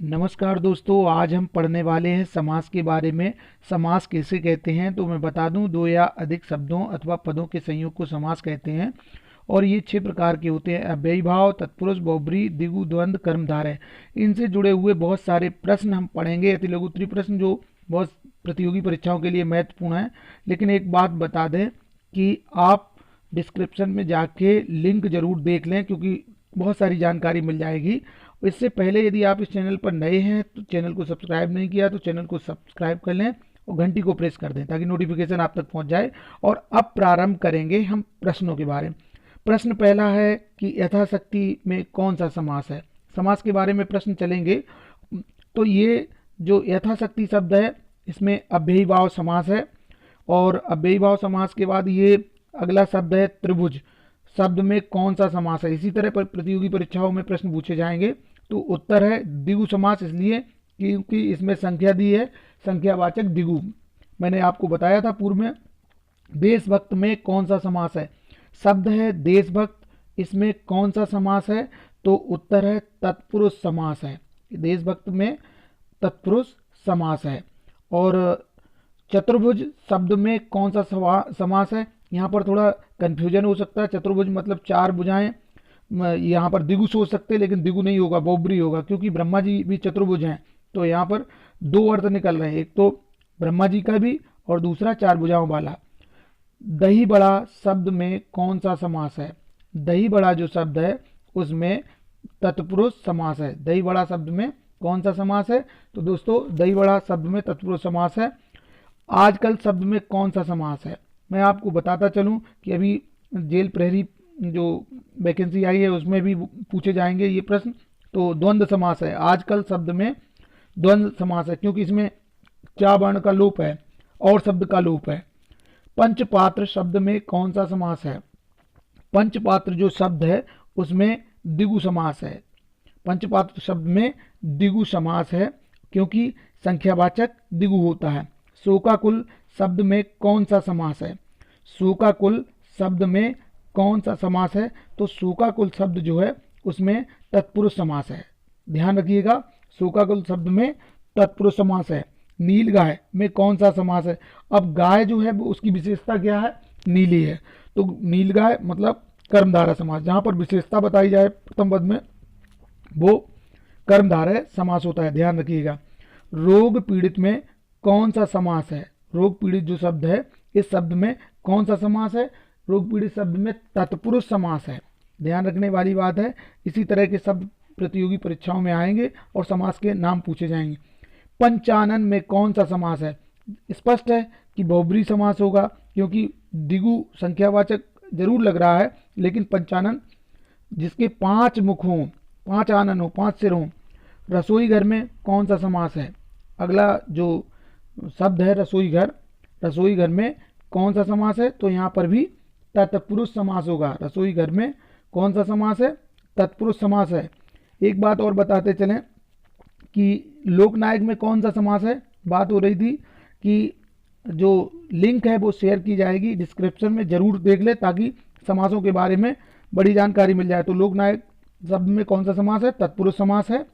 नमस्कार दोस्तों, आज हम पढ़ने वाले हैं समास के बारे में। समास किसे कहते हैं तो मैं बता दूं, दो या अधिक शब्दों अथवा पदों के संयोग को समास कहते हैं। और ये 6 प्रकार के होते हैं: अव्ययीभाव, तत्पुरुष, बहुब्री, द्विगु, द्वंद्व, कर्मधारय। इनसे जुड़े हुए बहुत सारे प्रश्न हम पढ़ेंगे, अति लघु उत्तरीय प्रश्न, जो बहुत प्रतियोगी परीक्षाओं के लिए महत्वपूर्ण है। लेकिन एक बात बता दें कि आप डिस्क्रिप्शन में जाके लिंक जरूर देख लें, क्योंकि बहुत सारी जानकारी मिल जाएगी। इससे पहले यदि आप इस चैनल पर नए हैं तो चैनल को सब्सक्राइब नहीं किया तो चैनल को सब्सक्राइब कर लें और घंटी को प्रेस कर दें ताकि नोटिफिकेशन आप तक पहुंच जाए। और अब प्रारंभ करेंगे हम प्रश्नों के बारे में। प्रश्न पहला है कि यथाशक्ति में कौन सा समास है। समास के बारे में प्रश्न चलेंगे। तो ये जो यथाशक्ति शब्द है, इसमें अव्ययीभाव समास है। और अव्ययीभाव समास के बाद ये अगला शब्द है त्रिभुज। शब्द में कौन सा समास है। इसी तरह प्रतियोगी परीक्षाओं में प्रश्न पूछे जाएंगे। तो उत्तर है द्विगु समास, इसलिए क्योंकि इसमें संख्या दी है, संख्यावाचक द्विगु। मैंने आपको बताया था पूर्व में। देशभक्त में कौन सा समास है। शब्द है देशभक्त, इसमें कौन सा समास है तो उत्तर है तत्पुरुष समास है। देशभक्त में तत्पुरुष समास है। और चतुर्भुज शब्द में कौन सा समास है। यहाँ पर थोड़ा कंफ्यूजन हो सकता है। चतुर्भुज मतलब 4 भुजाएं, यहाँ पर द्विगु सोच सकते हैं, लेकिन द्विगु नहीं होगा, बहुब्री होगा, क्योंकि ब्रह्मा जी भी चतुर्भुज हैं। तो यहाँ पर 2 अर्थ निकल रहे हैं, एक तो ब्रह्मा जी का भी और दूसरा 4 भुजाओं वाला। दही बड़ा शब्द में कौन सा समास है। दही बड़ा जो शब्द है उसमें तत्पुरुष समास है। दही बड़ा शब्द में कौन सा समास है तो दोस्तों दही बड़ा शब्द में तत्पुरुष समास है। आजकल शब्द में कौन सा समास है। मैं आपको बताता चलूं कि अभी जेल प्रहरी जो वैकेंसी आई है उसमें भी पूछे जाएंगे ये प्रश्न। तो द्वंद्व समास है। आजकल शब्द में द्वंद्व समास है, क्योंकि इसमें चा वर्ण का लोप है और शब्द का लोप है। पंचपात्र शब्द में कौन सा समास है। पंचपात्र जो शब्द है उसमें द्विगु समास है। पंचपात्र शब्द में द्विगु समास है, क्योंकि संख्यावाचक द्विगु होता है। शोकाकुल शब्द में कौन सा समास है। शोकाकुल शब्द में कौन सा समास है तो शोकाकुल शब्द जो है उसमें तत्पुरुष समास है। ध्यान रखिएगा, शोकाकुल शब्द में तत्पुरुष समास है। नील गाय में कौन सा समास है। अब गाय जो है उसकी विशेषता क्या है, नीली है। तो नील गाय मतलब कर्मधारय समास। जहां पर विशेषता बताई जाए प्रथम पद में, वो कर्मधारय समास होता है। ध्यान रखिएगा। रोग पीड़ित में कौन सा समास है। रोग पीड़ित जो शब्द है इस शब्द में कौन सा समास है। रोग पीड़ित शब्द में तत्पुरुष समास है। ध्यान रखने वाली बात है। इसी तरह के शब्द प्रतियोगी परीक्षाओं में आएंगे और समास के नाम पूछे जाएंगे। पंचानन में कौन सा समास है। स्पष्ट है कि बहुब्री समास होगा, क्योंकि द्विगु संख्यावाचक जरूर लग रहा है, लेकिन पंचानन जिसके 5 मुख हों, 5 आनन हो, 5 सिर हों। रसोई घर में कौन सा समास है। अगला जो शब्द है रसोई घर। रसोई घर में कौन सा समास है तो यहाँ पर भी तत्पुरुष समास होगा। रसोई घर में कौन सा समास है, तत्पुरुष समास है। एक बात और बताते चलें कि लोकनायक में कौन सा समास है। बात हो रही थी कि जो लिंक है वो शेयर की जाएगी, डिस्क्रिप्शन में जरूर देख ले ताकि समासों के बारे में बड़ी जानकारी मिल जाए। तो लोकनायक शब्द में कौन सा समास है, तत्पुरुष समास है।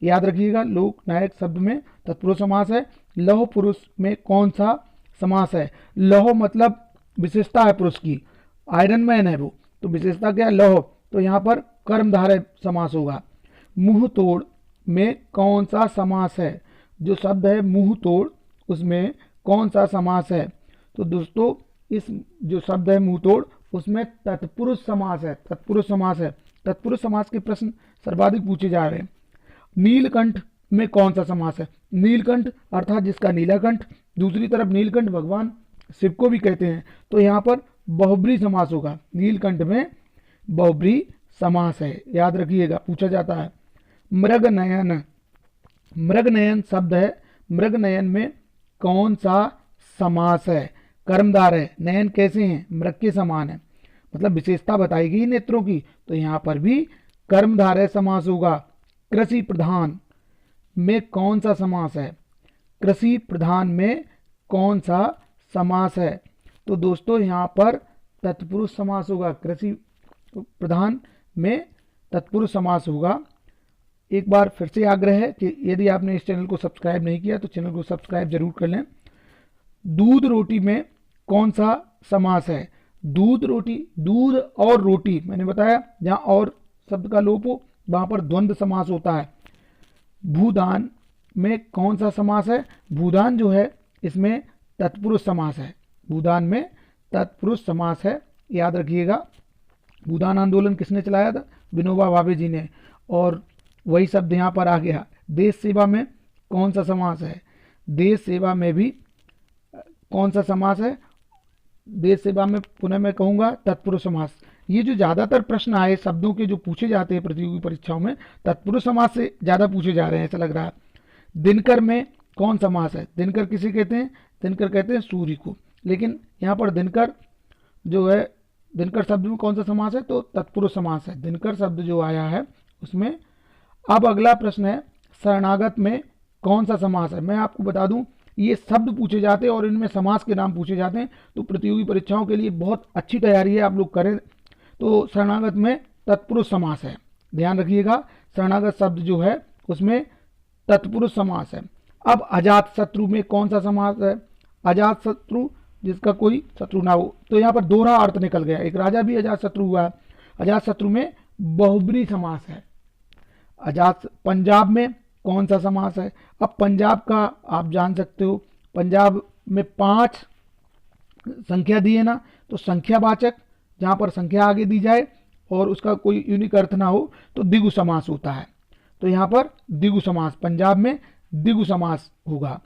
याद रखिएगा, लोकनायक शब्द में तत्पुरुष समास है। लौह पुरुष में कौन सा समास है। लौह मतलब विशेषता है पुरुष की, आयरन मैन है वो, तो विशेषता क्या है, लौह। तो यहाँ पर कर्मधारय समास होगा। मुंह तोड़ में कौन सा समास है। जो शब्द है मुंह तोड़ उसमें कौन सा समास है तो दोस्तों इस जो शब्द है मुंह तोड़ उसमें तत्पुरुष समास है। तत्पुरुष समास है। तत्पुरुष समास के प्रश्न सर्वाधिक पूछे जा रहे हैं। नीलकंठ में कौन सा समास है। नीलकंठ अर्थात जिसका नीलाकंठ, दूसरी तरफ नीलकंठ भगवान शिव को भी कहते हैं। तो यहाँ पर बहुब्री समास होगा। नीलकंठ में बहुब्री समास है, याद रखिएगा, पूछा जाता है। मृगनयन, मृगनयन शब्द है। मृगनयन में कौन सा समास है। कर्मधार है। नयन कैसे हैं, मृग के समान है, मतलब विशेषता बताएगी नेत्रों की। तो यहाँ पर भी कर्मधारय समास होगा। कृषि प्रधान में कौन सा समास है। कृषि प्रधान में कौन सा समास है तो दोस्तों यहाँ पर तत्पुरुष समास होगा। कृषि प्रधान में तत्पुरुष समास होगा। एक बार फिर से आग्रह है कि यदि आपने इस चैनल को सब्सक्राइब नहीं किया तो चैनल को सब्सक्राइब जरूर कर लें। दूध रोटी में कौन सा समास है? दूध रोटी, दूध और रोटी, मैंने बताया जहां और शब्द का लोप हो वहां पर द्वंद्व समास होता है। भूदान में कौन सा समास है? भूदान जो है इसमें तत्पुरुष समास है। भूदान में तत्पुरुष समास है, याद रखिएगा। भूदान आंदोलन किसने चलाया था? विनोबा भावे जी ने, और वही शब्द यहाँ पर आ गया। देश सेवा में कौन सा समास है? देश सेवा में भी कौन सा समास है? देश सेवा में पुनः मैं कहूँगा तत्पुरुष समास। ये जो ज़्यादातर प्रश्न आए शब्दों के जो पूछे जाते हैं प्रतियोगी परीक्षाओं में, तत्पुरुष समास से ज़्यादा पूछे जा रहे हैं ऐसा लग रहा है। दिनकर में कौन समास है? दिनकर किसे कहते हैं? दिनकर कहते हैं सूर्य को, लेकिन यहाँ पर दिनकर जो है, दिनकर शब्द में कौन सा समास है? तो तत्पुरुष समास है। दिनकर शब्द जो आया है उसमें। अब अगला प्रश्न है, शरणागत में कौन सा समास है? मैं आपको बता दूं, ये शब्द पूछे जाते हैं और इनमें समास के नाम पूछे जाते हैं, तो प्रतियोगी परीक्षाओं के लिए बहुत अच्छी तैयारी है, आप लोग करें। तो शरणागत में तत्पुरुष समास है, ध्यान रखिएगा। शरणागत शब्द जो है उसमें तत्पुरुष समास है। अब अजात शत्रु में कौन सा समास है? अजात शत्रु, जिसका कोई शत्रु ना हो। तो यहाँ पर दोहरा अर्थ निकल गया, एक राजा भी अजात शत्रु हुआ है। अजात शत्रु में बहुब्री समास है। अजात पंजाब में कौन सा समास है? अब पंजाब का आप जान सकते हो, पंजाब में 5 संख्या दी है ना, तो संख्यावाचक जहां पर संख्या आगे दी जाए और उसका कोई यूनिक अर्थ ना हो तो द्विगु समास होता है। तो यहाँ पर द्विगु समास, पंजाब में द्विगु समास होगा।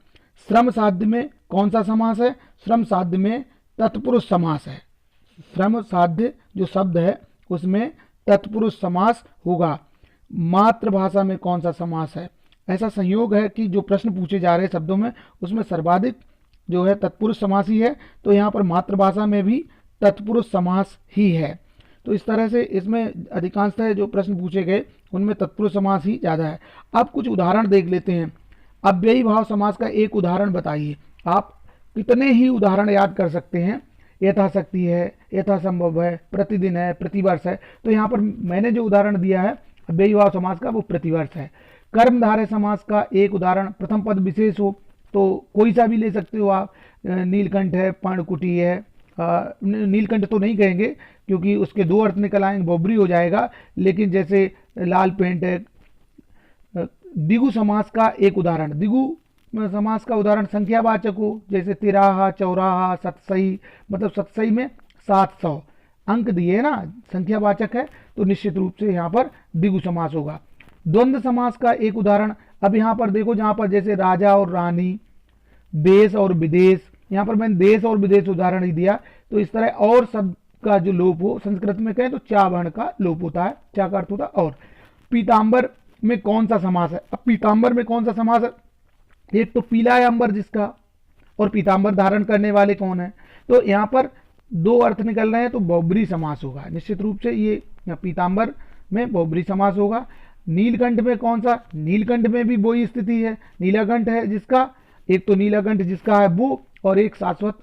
श्रम साध्य में कौन सा समास है? श्रम साध्य में तत्पुरुष समास है। श्रम साध्य जो शब्द है उसमें तत्पुरुष समास होगा। मातृभाषा में कौन सा समास है? ऐसा संयोग है कि जो प्रश्न पूछे जा रहे हैं शब्दों में उसमें सर्वाधिक जो है तत्पुरुष समास ही है, तो यहाँ पर मातृभाषा में भी तत्पुरुष समास ही है। तो इस तरह से इसमें अधिकांशतः जो प्रश्न पूछे गए उनमें तत्पुरुष समास ही ज़्यादा है। अब कुछ उदाहरण देख लेते हैं। अव्ययी भाव समास का एक उदाहरण बताइए। आप कितने ही उदाहरण याद कर सकते हैं। यथाशक्ति है, यथासंभव है, प्रतिदिन है, प्रतिवर्ष है। तो यहाँ पर मैंने जो उदाहरण दिया है अव्ययी भाव समास का वो प्रतिवर्ष है। कर्मधारय समास का एक उदाहरण प्रथम पद विशेष हो तो कोई सा भी ले सकते हो आप। नीलकंठ है, पर्णकुटी है, नीलकंठ तो नहीं कहेंगे क्योंकि उसके 2 अर्थ निकल आएंगे, बोबरी हो जाएगा। लेकिन जैसे लाल पेंट है। द्विगु समास का एक उदाहरण, द्विगु समास का उदाहरण संख्यावाचक हो, जैसे तिराहा, चौराहा, सतसई, मतलब सतसई में 700 अंक दिए ना, संख्यावाचक है, तो निश्चित रूप से यहाँ पर द्विगु समास होगा। द्वंद्व समास का एक उदाहरण, अब यहाँ पर देखो जहाँ पर जैसे राजा और रानी, देश और विदेश, यहाँ पर मैंने देश और विदेश उदाहरण ही दिया। तो इस तरह और शब्द का जो लोप हो, संस्कृत में कहें तो चा वर्ण का लोप होता है, चा का अर्थ होता है और। पीताम्बर में कौन सा समास है? अब पीताम्बर में कौन सा समास है? एक तो पीला है अंबर जिसका, और पीताम्बर धारण करने वाले कौन है? तो यहाँ पर 2 अर्थ निकल रहे हैं, तो बहुब्री समास होगा निश्चित रूप से। ये पीताम्बर में बहुब्री समास होगा। नीलकंठ में कौन सा? नीलकंठ में भी वही स्थिति है। नीलकंठ है जिसका, एक तो नीलकंठ जिसका है वो, और एक शाश्वत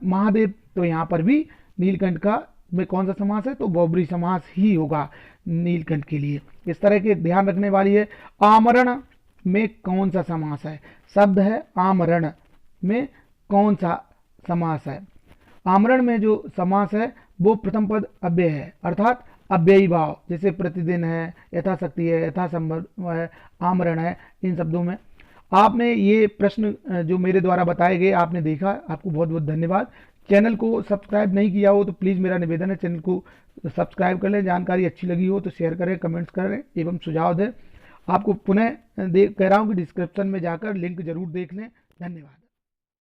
महादेव। तो यहाँ पर भी नीलकंठ का में कौन सा समास है? तो बहुब्री समास ही होगा नीलकंठ के लिए। इस तरह के ध्यान रखने वाली है। आमरण में कौन सा समास है? शब्द है आमरण, में कौन सा समास है? आमरण में जो समास है वो प्रथम पद अव्यय है, अर्थात अव्ययी भाव, जैसे प्रतिदिन है, यथाशक्ति है, यथासंभव है, आमरण है। इन शब्दों में आपने ये प्रश्न जो मेरे द्वारा बताए गए आपने देखा, आपको बहुत बहुत धन्यवाद। चैनल को सब्सक्राइब नहीं किया हो तो प्लीज़ मेरा निवेदन है चैनल को सब्सक्राइब कर लें। जानकारी अच्छी लगी हो तो शेयर करें, कमेंट्स करें एवं सुझाव दें। आपको पुनः कह रहा हूँ कि डिस्क्रिप्शन में जाकर लिंक जरूर देख लें। धन्यवाद।